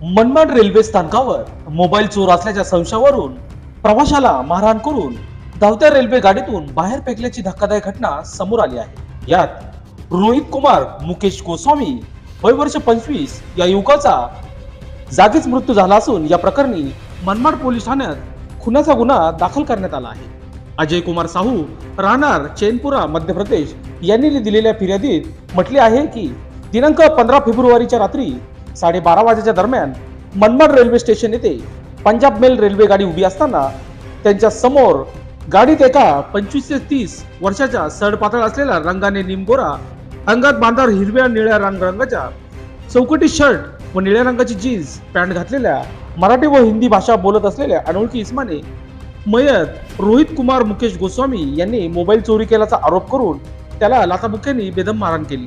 Manmad railway स्थानकावर mobile चोर असल्याच्या संशयावरून प्रवाशाला मारहाण करून धावत्या रेल्वे गाडीतून बाहेर फेकल्याची धक्कादायक घटना समोर आली आहे। यात रोहित कुमार मुकेश गोस्वामी वय वर्ष 25 या युवकाचा जागीच मृत्यू झाला असून या प्रकरणी मनमाड पोलीस ठाण्यात खुनाचा गुन्हा दाखल करण्यात आला आहे। अजय कुमार साहू राहणार चैनपुरा मध्य प्रदेश यांनी दिलेल्या फिर्यादीत म्हटले आहे की दिनांक 15 फेब्रुवारीच्या रात्री 12:30 वाजेच्या दरम्यान मनमाड रेल्वे स्टेशन येथे पंजाब मेल रेल्वे गाडी उभी असताना त्यांच्या समोर गाडीत एका 25 ते 30 वर्षाच्या सडपातळ असलेल्या रंगाने निमगोरा अंगात बांधार हिरव्या निळ्या रंगाच्या चौकटी शर्ट व निळ्या रंगाची जीन्स पॅन्ट घातलेल्या मराठी व हिंदी भाषा बोलत असलेल्या अनोळखी इसमाने मयत रोहित कुमार मुकेश गोस्वामी यांनी मोबाईल चोरी केल्याचा आरोप करून त्याला लाथाबुक्क्यांनी बेदम मारहाण केली।